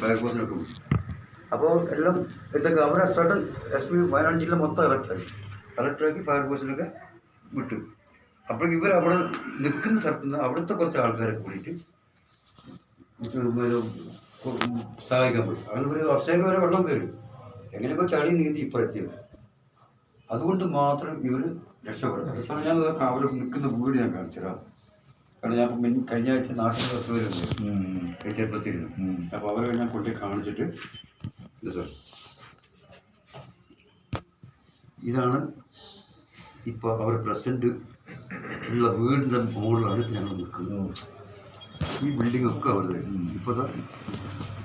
ഫയർഫോഴ്സിനൊക്കെ അപ്പോൾ എല്ലാം എന്തൊക്കെ അവരെ സഡൻ SP വയനാട് ജില്ല മൊത്തം കളക്ടറാക്കി ഫയർഫോഴ്സിനൊക്കെ വിട്ടു. അപ്പോൾ ഇവർ അവിടെ നിൽക്കുന്ന സ്ഥലത്ത് നിന്ന് അവിടുത്തെ കുറച്ച് ആൾക്കാരെ കൂടിയിട്ട് സഹായിക്കാൻ പോയി. അങ്ങനെ ഒരു വർഷത്തേക്ക് വരെ വെള്ളം കയറി എങ്ങനെയൊക്കെ ചളി നീന്തി ഇപ്പോഴെത്തിയത്. അതുകൊണ്ട് മാത്രം ഇവർ രക്ഷപ്പെടും. ഞാൻ അവിടെ നിൽക്കുന്ന വീട് ഞാൻ കാണിച്ചുതരാം. കാരണം ഞാൻ കഴിഞ്ഞ ആഴ്ച നാട്ടിൽ 10 പേരുണ്ട് HFSC-ന്. അപ്പോൾ അവരെ ഞാൻ കൊണ്ടുപോയി കാണിച്ചിട്ട് ഇത് സാർ ഇതാണ് ഇപ്പോൾ അവർ പ്രസൻറ്റ് ഉള്ള വീടിൻ്റെ മുകളിലാണ് ഞങ്ങൾ നിൽക്കുന്നത്. ഈ ബിൽഡിങ്ങൊക്കെ അവരുടെ ഇപ്പോൾ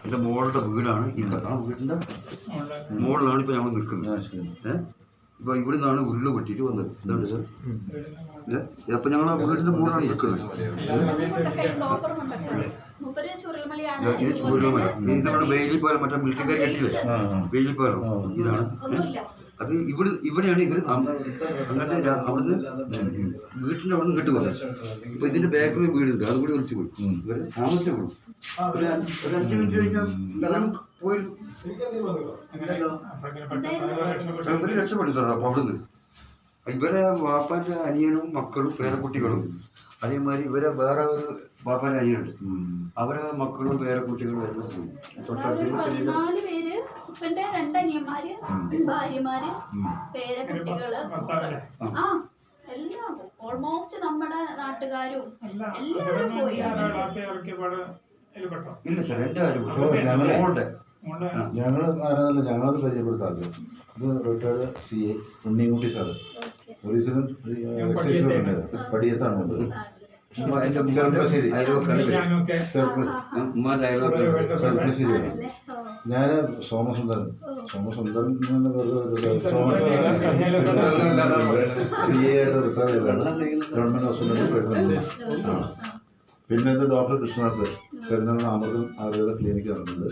എൻ്റെ മോളുടെ വീടാണ്. ആ വീടിൻ്റെ മുകളിലാണ് ഇപ്പോൾ ഞങ്ങൾ നിൽക്കുന്നത്. ഇപ്പോൾ ഇവിടെ നിന്നാണ് ഉരുള് പൊട്ടിയിട്ട് വന്നത്. എന്താണ് സാർ അപ്പം ഞങ്ങൾ ആ വീടിൻ്റെ മുകളിലാണ് നിൽക്കുന്നത്. ഇത് ചൂരൽമല. ഇത് നമ്മുടെ ബെയിലിപ്പാലം, മറ്റേ മിലിറ്ററിക്കാർ കെട്ടില്ലേ ബെയിലിപ്പാലം, ഇതാണ്. അത് ഇവിടെയാണ് ഇവർ അങ്ങോട്ട് അവിടുന്ന് വീട്ടിൻ്റെ അവിടെ നിന്ന് ഇങ്ങോട്ട് വന്നത്. അപ്പോൾ ഇതിൻ്റെ ബാക്കിൽ വീടുണ്ട്, അതും കൂടി വിളിച്ചു പോയി. ഇവർ താമസിച്ചു ഒരു 5 മിനിറ്റ് കഴിഞ്ഞാൽ പോയി ഇവർ രക്ഷപ്പെട്ടു സാർ. അപ്പോൾ അവിടുന്ന് ഇവരെ വാപ്പാൻ്റെ അനിയനും മക്കളും പേരക്കുട്ടികളും, അതേമാതിരി ഇവരെ വേറെ ഒരു വാപ്പാൻ്റെ അനിയനുണ്ട്, അവരെ മക്കളും പേരക്കുട്ടികളും എല്ലാം പോയി. ഉപ്പന്റെ 2 അനിയന്മാര്, ഭാര്യമാര്, പേരക്കുട്ടികള്, എല്ലാം ഓൾമോസ്റ്റ് നമ്മുടെ നാട്ടുകാരും എല്ലാവരും പോയി. ഇല്ല സാർ, എൻ്റെ കാര്യം ഞങ്ങളത് പരിചയപ്പെടുത്താതെ ഇത് റിട്ടയർഡ് CA ഉണ്ണിക്കുട്ടി സാറ് പോലീസിലും പടിയത്താണ് ഉള്ളത്. ചെറുപ്പശ്ശേരി ചെറുപ്പശ്ശേരിയാണ്. ഞാൻ സോമസുന്ദരൻ CA ആയിട്ട് റിട്ടയർ ചെയ്തതാണ്. ഗവൺമെൻറ് ഹോസ്പിറ്റലിൽ വരുന്നുണ്ട്. പിന്നെ ഇത് ഡോക്ടർ കൃഷ്ണദാസ് പെരുന്നാളിന് അമൃതം ആയുർവേദ ക്ലിനിക്ക് നടക്കുന്നത്.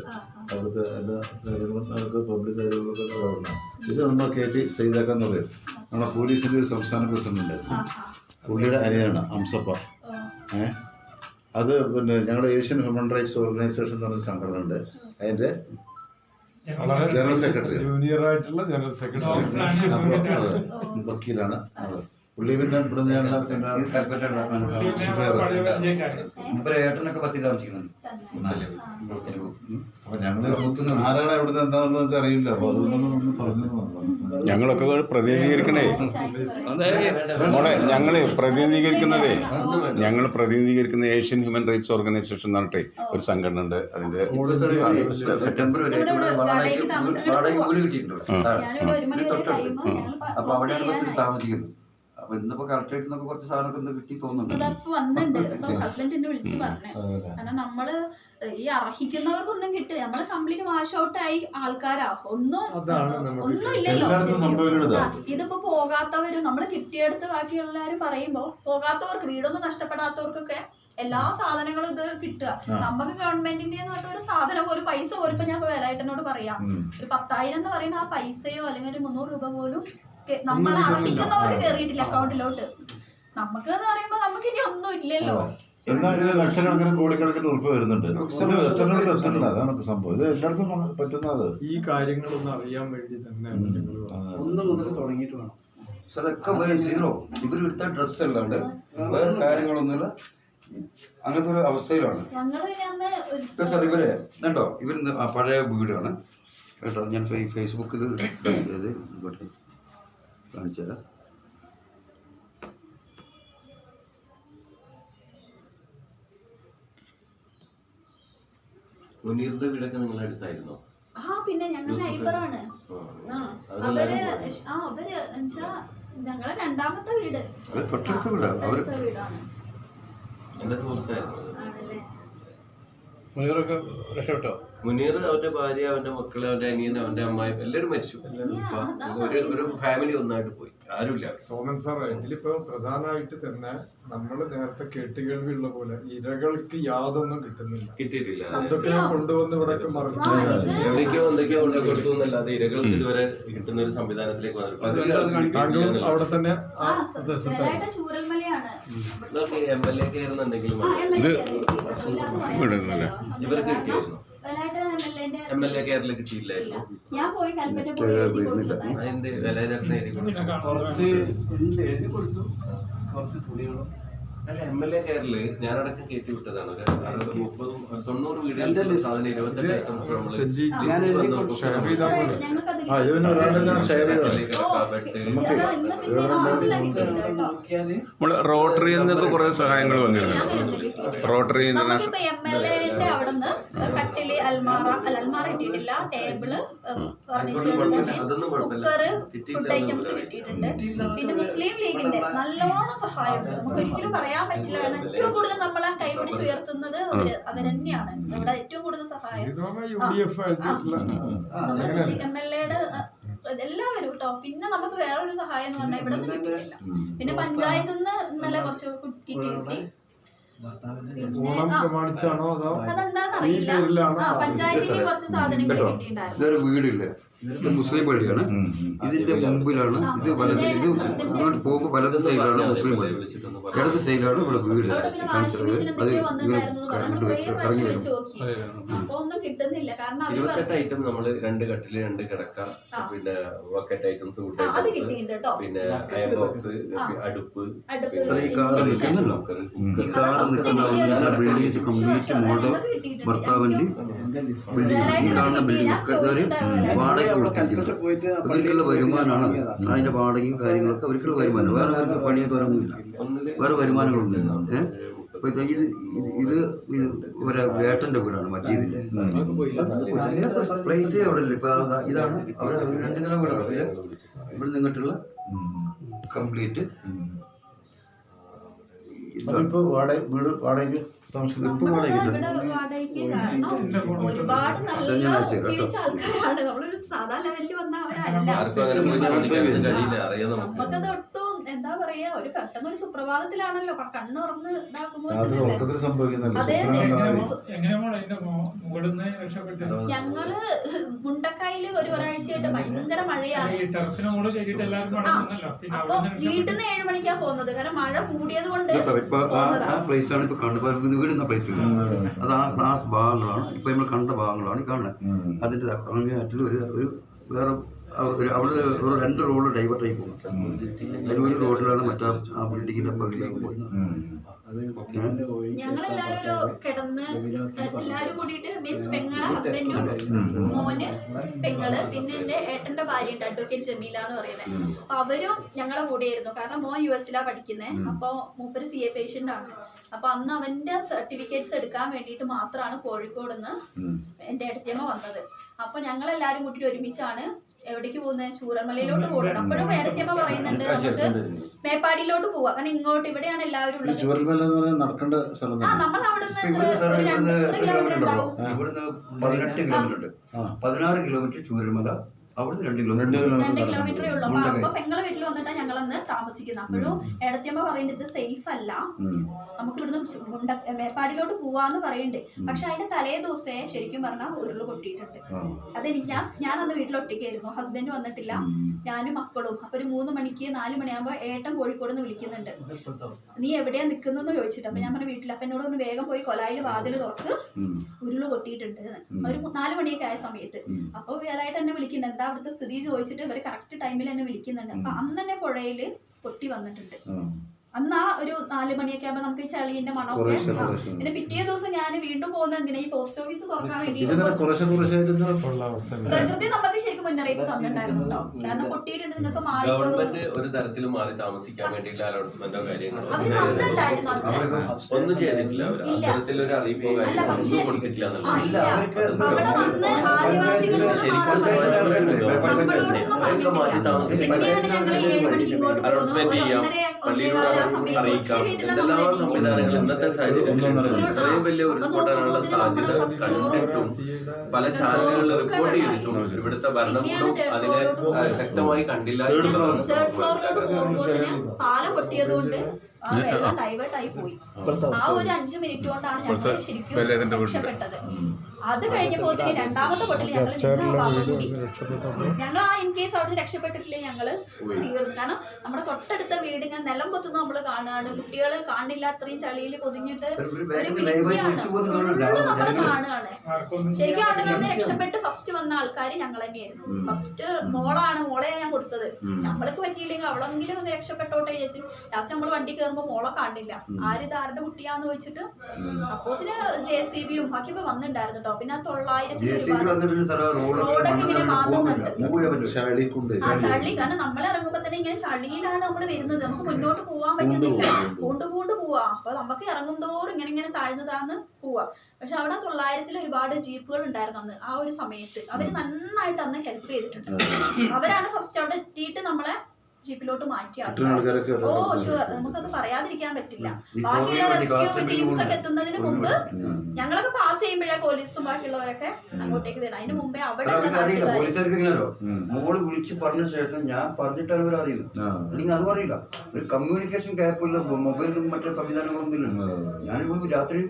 അവിടുത്തെ എല്ലാ കാര്യങ്ങളും നമുക്ക് പബ്ലിക് കാര്യങ്ങളൊക്കെ ഇടപെടണം. ഇത് നമ്മൾ KT സൈദാക്ക എന്ന് പറയും. നമ്മുടെ പോലീസിൻ്റെ ഒരു സംസ്ഥാന പ്രസിഡന്റ്, പുള്ളിയുടെ അനിയനാണ് അംസപ്പ. അത് പിന്നെ ഞങ്ങളുടെ ഏഷ്യൻ ഹ്യൂമൻ റൈറ്റ്സ് ഓർഗനൈസേഷൻ എന്ന് പറഞ്ഞ സംഘടന ഉണ്ട്. അതിൻ്റെ ജനറൽ സെക്രട്ടറി, ജൂനിയർ ആയിട്ടുള്ള ജനറൽ സെക്രട്ടറി വക്കീലാണ് ആള്. പുള്ളി പിന്നെ ഇവിടുന്ന് ഏട്ടനൊക്കെ പറ്റി താമസിക്കുന്നുണ്ട്. അപ്പൊ ഞങ്ങള് ആരാണ് ഇവിടുന്ന് എന്താണെന്ന് നമുക്ക് അറിയില്ല. അപ്പൊ അതുകൊണ്ടൊന്നും പറഞ്ഞു ഞങ്ങളൊക്കെ പ്രതിനിധീകരിക്കണേ മോളെ. ഞങ്ങൾ പ്രതിനിധീകരിക്കുന്ന ഏഷ്യൻ ഹ്യൂമൻ റൈറ്റ്സ് ഓർഗനൈസേഷൻ എന്ന് പറഞ്ഞിട്ട് ഒരു സംഘടന ഉണ്ട്. അതിന്റെ സെപ്റ്റംബർ വരെ വീട് കിട്ടിയിട്ടുണ്ട്. അപ്പൊ അവിടെയാണ് താമസിക്കുന്നത്. അപ്പൊ ഇന്നിപ്പോ കളക്ടറേറ്റിൽ നിന്നൊക്കെ കുറച്ച് സാധനമൊക്കെ കിട്ടി തോന്നുന്നുണ്ട്. ഹസ്ബൻഡ് എന്നെ വിളിച്ച് പറഞ്ഞു, കാരണം നമ്മള് ഈ അർഹിക്കുന്നവർക്കൊന്നും കിട്ടില്ല. നമ്മള് കംപ്ലീറ്റ് വാഷ് ഔട്ട് ആയി ആൾക്കാരാ, ഒന്നും ഇല്ലല്ലോ. ഇതിപ്പോ പോകാത്തവരും നമ്മള് കിട്ടിയെടുത്ത് ബാക്കിയുള്ളവരും പറയുമ്പോ പോകാത്തവർക്ക്, വീടൊന്നും നഷ്ടപ്പെടാത്തവർക്കൊക്കെ എല്ലാ സാധനങ്ങളും ഇത് കിട്ടുക. നമുക്ക് ഗവൺമെന്റിന്റെ എന്ന് പറഞ്ഞ ഒരു സാധനം പോലും പൈസ പോലും ഇപ്പൊ ഞാൻ വേലായിട്ടനോട് പറയാം, ഒരു 10,000 എന്ന് പറയുന്ന ആ പൈസയോ അല്ലെങ്കിൽ ഒരു 300 രൂപ പോലും നമ്മൾ അർഹിക്കുന്നവർക്ക് കയറിയിട്ടില്ല അക്കൗണ്ടിലോട്ട്. നമുക്ക് എന്ന് പറയുമ്പോ നമുക്ക് ഇനി ഒന്നും ഇല്ലല്ലോ. എന്നാൽ ലക്ഷക്കണക്കിന് കോടിക്കണക്കിന് ഉറുപ്പ വരുന്നുണ്ട്. എത്തേണ്ടത് അതാണ് സംഭവം. ഇത് എല്ലായിടത്തും പറ്റുന്നത്. ഈ കാര്യങ്ങളൊന്നും അറിയാൻ വേണ്ടി തന്നെ 1 മുതൽ തുടങ്ങിയിട്ട് വേണം സാറൊക്കെ സീറോ. ഇവരെടുത്ത ഡ്രസ്സ് അല്ലാണ്ട് വേറെ കാര്യങ്ങളൊന്നുമില്ല. അങ്ങനത്തെ ഒരു അവസ്ഥയിലാണ് സാർ ഇവരെ. കേട്ടോ, ഇവർ പഴയ വീടാണ് കേട്ടോ. ഞാൻ ഫേസ്ബുക്കിൽ ഇങ്ങോട്ട് കാണിച്ചു തരാം. മുനീറിന്റെ വീടൊക്കെ നിങ്ങളുടെ അടുത്തായിരുന്നോ? പിന്നെ ഞങ്ങൾ നൈബറാണ്. അവര് ഞങ്ങളെ 2ാമത്തെ വീട്, തൊട്ടടുത്ത വീടാണ്. എന്റെ സുഹൃത്തായിരുന്നു. മുനീറൊക്കെ രക്ഷപ്പെട്ടോ? മുനീർ, അവന്റെ ഭാര്യ, അവന്റെ മക്കള്, അവന്റെ അനിയൻ, അവന്റെ അമ്മായി എല്ലാവരും മരിച്ചു. ഒരു ഫാമിലി ഒന്നായിട്ട് പോയി. ആരുമില്ല. സോമൻ സാർ, ഇതിലിപ്പോ പ്രധാനമായിട്ട് തന്നെ നമ്മൾ നേരത്തെ കേട്ടുകേൾവിയുള്ള പോലെ ഇരകൾക്ക് യാതൊന്നും കിട്ടുന്നില്ല. കിട്ടിയിട്ടില്ല. എന്തൊക്കെ കൊണ്ടുവന്ന് ഇവിടെ മറിച്ചു എവിടേക്കോ എന്തൊക്കെയോ കൊണ്ട് കൊടുത്തു എന്നല്ലാതെ ഇരകൾക്ക് ഇതുവരെ കിട്ടുന്ന ഒരു സംവിധാനത്തിലേക്ക് വന്നിട്ടുണ്ട്. അവിടെ തന്നെ ചൂരൽമലയാണ് ഇതൊക്കെ MLA ഒക്കെ ആയിരുന്നുണ്ടെങ്കിലും ഇവർക്ക് കിട്ടിയായിരുന്നു. MLA കേരള കിട്ടിയില്ലായിരുന്നു. ഞാൻ പോയി കൽപ്പറ്റ പോയി അതിന്റെ വിലയിലൊക്കെ എഴുതി കൊടുത്തു. അല്ല, MLA കേരള ഞാനടക്കം കയറ്റി വിട്ടതാണ്. 60-90 വീടുകളുടെ സാധനം 28 ഐറ്റംസ് നമ്മൾ റോട്ടറിയിൽ നിന്നൊക്കെ കുറേ സഹായങ്ങൾ വന്നിരുന്നുണ്ട്. റോട്ടറി ഇന്റർനാഷണൽ അവിടുന്ന് കട്ടില്, അൽമാറ കിട്ടിയിട്ടില്ല, table, furnitures, cooker, food items കിട്ടിയിട്ടുണ്ട്. പിന്നെ മുസ്ലിം ലീഗിന്റെ നല്ലോണം സഹായമുണ്ട്. നമുക്ക് ഒരിക്കലും പറയാൻ പറ്റില്ല. കാരണം ഏറ്റവും കൂടുതൽ നമ്മളെ കൈപിടിച്ച് ഉയർത്തുന്നത് അവരെന്നെയാണ്. നമ്മുടെ ഏറ്റവും കൂടുതൽ സഹായം MLAയുടെ എല്ലാവരും കേട്ടോ. പിന്നെ നമുക്ക് വേറൊരു സഹായം എന്ന് പറഞ്ഞാൽ ഇവിടെ നിന്ന് കിട്ടിയിട്ടില്ല. പിന്നെ പഞ്ചായത്തിൽ നിന്ന് ഇന്നലെ കുറച്ച് കിട്ടി. അതെന്താന്നറിയില്ല. പഞ്ചായത്തിന് കുറച്ച് സാധനങ്ങൾ കിട്ടിയിട്ടുണ്ടായിരുന്നു. ഇതൊരു വീടില്ല, ഇത് മുസ്ലിം പള്ളിയാണ്. ഇതിന്റെ മുമ്പിലാണ് ഇത് വലത്, ഇത് ഇങ്ങോട്ട് പോകുമ്പോൾ വലത് സൈഡിലാണ് മുസ്ലിം പള്ളി, ഇടത് സൈഡിലാണ് ഇവിടെ വീട് കാണിച്ചത്. അത് കറണ്ട് വെച്ച് ഇറങ്ങി വരും. ഒന്നും കിട്ടുന്നില്ല. കാരണം 28 ഐറ്റം നമ്മള് 2 കട്ടില്, 2 കിടക്ക, പിന്നെ ബക്കറ്റ് ഐറ്റംസ്, ഫുഡ് അത് ഐറ്റംസ്, കിട്ടിയിട്ടുണ്ട് കേട്ടോ. പിന്നെ അയൺ ബോക്സ്, അടുപ്പ്, ഈ കാറ് നിൽക്കുന്നല്ലോ, ഈ കാറ് നിൽക്കുന്ന ബിൽഡിങ്സ് കംപ്ലീറ്റ് മോഡൽ ഭർത്താവിന്റെ ബിൽഡിംഗ്, ഈ കാണുന്ന ബിൽഡിംഗ് ഒക്കെ ഇതൊരു വാടക കൊടുത്തിരിക്കുന്നത്. അവർക്കുള്ള വരുമാനമാണ് അതിന്റെ വാടകയും കാര്യങ്ങളൊക്കെ അവർക്കുള്ള വരുമാനം. വേറെ അവർക്ക് പണിയെ തോരൊന്നുമില്ല, വേറെ വരുമാനങ്ങളൊന്നുമില്ല. അപ്പൊ ഇത് ഒരു വേട്ടന്റെ വീടാണ്, മജീദിന്റെ. പ്ലേസ് അവിടെ ഇല്ല. ഇപ്പൊ ഇതാണ് അവിടെ 2 നില വീടാണ്. ഇവിടെ നിന്നിട്ടുള്ള കംപ്ലീറ്റ് ഇപ്പൊ വീട് വാടകയ്ക്ക് ഒരുപാട് നല്ല ജീവിച്ച ആൾക്കാരാണ്. നമ്മളൊരു സാധാ ലെവലിൽ വന്ന അവരല്ല. നമുക്കത് ഒട്ടും എന്താ പറയാ, ഒരു പെട്ടെന്ന് ഒരു സുപ്രഭാതത്തിലാണല്ലോ കണ്ണ് തുറന്ന് ഇതാക്കുമ്പോൾ ഞങ്ങള് മുണ്ടക്കായില് ഒരാഴ്ചയായിട്ട് ഭയങ്കര മഴയാണ്. അപ്പൊ വീട്ടിൽ നിന്ന് 7 മണിക്കാ പോകുന്നത്. കാരണം മഴ കൂടിയത് കൊണ്ട് ഇപ്പൊ കാണുന്നത് വീടുന്ന പ്ലേസ് അത് ആ ഭാഗങ്ങളാണ്. ഇപ്പൊ നമ്മൾ കണ്ട ഭാഗങ്ങളാണ് ഈ കാണുന്നത്. അതിന്റെ അങ്ങേയറ്റിൽ ഒരു വേറെ അവിടെ ഒരു 2 റോഡ് ഡൈവേർട്ട് ആയി പോകുന്നത്. അതിലൊരു റോഡിലാണ് മറ്റേ ആ ബിൽഡിങ്ങിന്റെ പകുതിയിലേക്ക് പോയി. ഞങ്ങളെല്ലാരും കിടന്ന് എല്ലാരും കൂടിയിട്ട് മീൻസ് പെങ്ങളെ, ഹസ്ബൻഡും, മോന്, പെങ്ങള്, പിന്നെ എന്റെ ഏട്ടന്റെ ഭാര്യ ഉണ്ട്, അഡ്വക്കേറ്റ് ജമീല എന്ന് പറയുന്നത്. അപ്പൊ അവരും ഞങ്ങളെ കൂടെയായിരുന്നു. കാരണം മോൻ US പഠിക്കുന്നത്. അപ്പൊ മൂപ്പര് CA പേഷ്യന്റ് ആണ്. അപ്പൊ അന്ന് അവന്റെ സർട്ടിഫിക്കറ്റ്സ് എടുക്കാൻ വേണ്ടിയിട്ട് മാത്രമാണ് കോഴിക്കോട് നിന്ന് എന്റെ ഏട്ടത്തിയമ്മ വന്നത്. അപ്പൊ ഞങ്ങളെല്ലാരും കൂട്ടിട്ട് ഒരുമിച്ചാണ് എവിടേക്ക് പോകുന്നത്, ചൂരൽമലയിലോട്ട് പോകുന്നത്. അപ്പോഴും ഏടത്തിയമ്മ പറയുന്നുണ്ട് നമുക്ക് മേപ്പാടിയിലോട്ട് പോവാം. കാരണം ഇങ്ങോട്ട് ഇവിടെയാണ് എല്ലാവരും ഉള്ളത്. നടക്കേണ്ട സ്ഥലം. നമ്മൾ അവിടുന്ന് ഇവിടുന്ന് 18 കിലോമീറ്റർ ഉണ്ട്. 16 കിലോമീറ്റർ ചൂരൽമല, അവിടുന്ന് 2 കിലോമീറ്ററേ ഉള്ളൂ. അപ്പൊ പെങ്ങളെ വീട്ടിൽ വന്നിട്ടാണ് ഞങ്ങളന്ന് താമസിക്കുന്നത്. അപ്പോഴും ഏടത്തിയമ്മ പറയുന്നത് ഇത് സേഫ് അല്ല, നമുക്ക് ഇവിടുന്ന് മേപ്പാടിയിലോട്ട് പോവാന്ന് പറയുന്നുണ്ട്. പക്ഷെ അതിന്റെ തലേ ദിവസേ ശരിക്കും പറഞ്ഞാൽ ഉരുള് പൊട്ടിയിട്ടുണ്ട്. അതെനിക്ക് ഞാൻ അന്ന് വീട്ടിൽ ഒറ്റയ്ക്കായിരുന്നു, ഹസ്ബൻഡ് വന്നിട്ടില്ല, ഞാനും മക്കളും. അപ്പൊ ഒരു 3 മണിക്ക് 4 മണിയാകുമ്പോ ഏട്ടൻ കോഴിക്കോട് നിന്ന് വിളിക്കുന്നുണ്ട്, നീ എവിടെയാ നിൽക്കുന്നെന്ന് ചോദിച്ചിട്ട്. അപ്പൊ ഞാൻ പറഞ്ഞ വീട്ടിൽ. അപ്പൊ എന്നോട് ഒന്ന് വേഗം പോയി കൊലായിൽ വാതിൽ തുറക്ക്, ഉരുള് പൊട്ടിയിട്ടുണ്ട്. ഒരു 4 മണിയൊക്കെ ആയ സമയത്ത്. അപ്പൊ വേറായിട്ട് എന്നെ വിളിക്കുന്നുണ്ട്, എന്താ അവിടുത്തെ സ്ഥിതി ചോദിച്ചിട്ട് ഇവര് കറക്റ്റ് ടൈമിൽ എന്നെ വിളിക്കുന്നുണ്ട്. അപ്പൊ അന്ന് തന്നെ പുഴയില് പൊട്ടി വന്നിട്ടുണ്ട്. അന്ന് ആ ഒരു 4 മണിയൊക്കെ ആകുമ്പോ നമുക്ക് ഈ ചളിന്റെ മണമൊക്കെ. പിന്നെ പിറ്റേ ദിവസം ഞാൻ വീണ്ടും പോകുന്നത് എന്തിനാ, ഈ പോസ്റ്റ് ഓഫീസ് തുറക്കാൻ വേണ്ടി. പ്രകൃതി നമുക്ക് ശരിക്കും മുന്നറിയിപ്പ് തന്നിട്ടുണ്ടായിരുന്നു കേട്ടോ. കാരണം പൊട്ടിയിട്ടുണ്ട്, നിങ്ങൾക്ക് മാറി. ഗവൺമെന്റ് ഒരു തരത്തിലും മാറി താമസിക്കാൻ വേണ്ടിയിട്ടുള്ള അനൗൺസ്മെന്റോ കാര്യങ്ങളോ അവര് വന്നിട്ടുണ്ടായിരുന്നു. ഒന്നും ചെയ്തിട്ടില്ല. അത്തരത്തിലൊരു അറിയിപ്പോ കാര്യങ്ങളോ ഒന്നും കൊടുത്തിട്ടില്ല എന്നുള്ളത്. അവിടെ വന്ന് ആദിവാസികളോട് മാറ്റി താമസിക്കാൻ അനൗൺസ്മെന്റ് ചെയ്യാം, പള്ളിയിലുള്ള ആ സമയത്ത് അറിയിക്കാം. വീട്ടിലാണ് എന്തെല്ലാം നമ്മൾ സംവിധാനങ്ങൾ ഇന്നത്തെ സാഹചര്യത്തിൽ ഇത്രയും വലിയ ഉരുൾപൊട്ടാനുള്ള സാധ്യത കണ്ടിട്ടും പല ചാനലുകളിൽ റിപ്പോർട്ട് ചെയ്തിട്ടും ഇവിടുത്തെ ഭരണകൂടം അതിനെ ശക്തമായി കണ്ടില്ല. തേർഡ് ഫ്ലോറിലോട്ട് പോകുമ്പോൾ പാലം പൊട്ടിയതുകൊണ്ട് ആ വെള്ളം ഡൈവേർട്ട് ആയി പോയി. ആ ഒരു 5 മിനിറ്റ് കൊണ്ടാണ് ഞങ്ങൾ ശരിക്കും രക്ഷപ്പെട്ടത്. അത് കഴിഞ്ഞപ്പോ രണ്ടാമത്തെ പൊട്ടിൽ ഞങ്ങൾ ആ ഇൻ കേസ് അവിടെ രക്ഷപ്പെട്ടിട്ടില്ലേ ഞങ്ങള് തീർന്നു. കാരണം നമ്മുടെ തൊട്ടടുത്ത വീട് ഇങ്ങനെ നിലം കൊത്തുന്ന നമ്മള് കാണുകയാണ്. കുട്ടികള് കാണില്ല, അത്രയും ചളിയിൽ പൊതിഞ്ഞിട്ട് കാണുകയാണ്. ശരിക്കും അവിടെ നിന്ന് രക്ഷപ്പെട്ട് ഫസ്റ്റ് വന്ന ആൾക്കാർ ഞങ്ങൾ തന്നെയായിരുന്നു. ഫസ്റ്റ് മോളെ ഞാൻ കൊടുത്തത്. നമ്മൾക്ക് പറ്റിയില്ലെങ്കിൽ അവളെങ്കിലും ഒന്ന് രക്ഷപ്പെട്ടോട്ടെ ചോദിച്ചു. ലാസ്റ്റ് നമ്മൾ വണ്ടി കയറുമ്പോ മോളെ കാണില്ല, ആരിത് ആരുടെ കുട്ടിയാന്ന് ചോദിച്ചിട്ട് അപ്പോത്തിന് JCB-യും ബാക്കിയൊക്കെ വന്നിട്ടുണ്ടായിരുന്നു. പിന്നെ 900 റോഡൊക്കെ ഇങ്ങനെ മാറുന്നുണ്ട്. ചളി, കാരണം നമ്മൾ ഇറങ്ങുമ്പോ തന്നെ ഇങ്ങനെ ചളിയിലാണ് നമ്മൾ വരുന്നത്. നമുക്ക് മുന്നോട്ട് പോവാൻ പറ്റുന്നില്ല, പൂണ്ട് പോവാ. അപ്പൊ നമുക്ക് ഇറങ്ങും തോറും ഇങ്ങനെ താഴ്ന്നതാന്ന് പോവാ. പക്ഷെ അവിടെ 900 ഒരുപാട് ജീപ്പുകൾ ഉണ്ടായിരുന്നു അന്ന്. ആ ഒരു സമയത്ത് അവര് നന്നായിട്ട് അന്ന് ഹെൽപ്പ് ചെയ്തിട്ടുണ്ട്. അവരാണ് ഫസ്റ്റ് അവിടെ എത്തിയിട്ട് നമ്മളെ ജീപ്പിലോട്ട് മാറ്റിയാണ്. ഓ ഷുവർ, നമുക്കത് പറയാതിരിക്കാൻ പറ്റില്ല. ബാക്കിയുള്ള റെസ്ക്യൂ ടീംസ് ഒക്കെ എത്തുന്നതിന് മുമ്പ് ഞങ്ങളൊക്കെ പാസ് ചെയ്യുമ്പോഴേ പോലീസും ബാക്കിയുള്ളവരൊക്കെ അങ്ങോട്ടേക്ക് വരണം. അതിന് മുമ്പേ അവിടെ പോലീസുകാർക്ക് എങ്ങനെയല്ലോ മോള് വിളിച്ച് പറഞ്ഞ ശേഷം ഞാൻ പറഞ്ഞിട്ടാണ് ഇവർ അറിയുന്നത്. അല്ലെങ്കിൽ അത് പറയില്ല. ഒരു കമ്മ്യൂണിക്കേഷൻ ഗ്യാപ്പില്ല, മൊബൈലും മറ്റു സംവിധാനങ്ങളൊന്നും ഇല്ല. ഞാനിവിടെ രാത്രി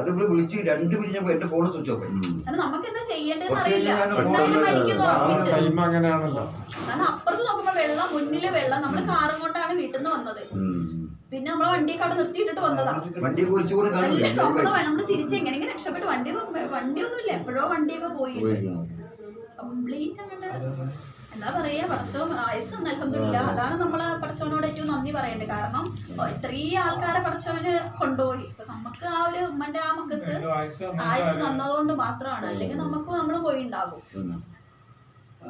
അത് ഇവിടെ വിളിച്ച് 2 മിനിറ്റ് എന്റെ ഫോൺ സ്വിച്ച് ഓഫ് ആയി. നമുക്ക് എന്താ ചെയ്യേണ്ടതെന്ന് അറിയില്ല. എന്തായാലും മരിക്കുന്നു ഉറപ്പിച്ചു. കാരണം അപ്പുറത്ത് നോക്കുമ്പോ വെള്ളം, മുന്നില് വെള്ളം. നമ്മള് കാറും കൊണ്ടാണ് വീട്ടിൽ നിന്ന് വന്നത്. പിന്നെ നമ്മളെ വണ്ടിയൊക്കെ അവിടെ നിർത്തിയിട്ടിട്ട് വന്നതാ. വണ്ടി കുറിച്ചുകൂടി നമ്മള് തിരിച്ച് എങ്ങനെയെങ്കിലും രക്ഷപ്പെട്ട് വണ്ടിയൊന്നുമില്ല. എപ്പോഴോ വണ്ടിയൊക്കെ പോയി കംപ്ലീറ്റ് അങ്ങോട്ട് എന്താ പറയാ, പടച്ചോൻ ആയുസ് അൽഹംദുലില്ല. അതാണ് നമ്മള് പടച്ചോനോട് ഏറ്റവും നന്ദി പറയേണ്ടത്. കാരണം ഇത്രയും ആൾക്കാരെ പടച്ചോന് കൊണ്ടുപോയി. ഇപ്പൊ നമുക്ക് ആ ഒരു ഉമ്മന്റെ ആ മക്കൾക്ക് ആയുസ് തന്നതുകൊണ്ട് മാത്രമാണ്. അല്ലെങ്കിൽ നമുക്ക് നമ്മള് പോയി ഉണ്ടാകും.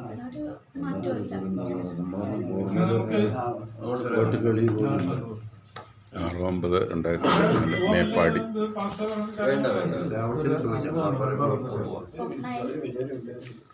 അതിനൊരു മാറ്റമില്ല. 6/9/2014 മേപ്പാടി. 96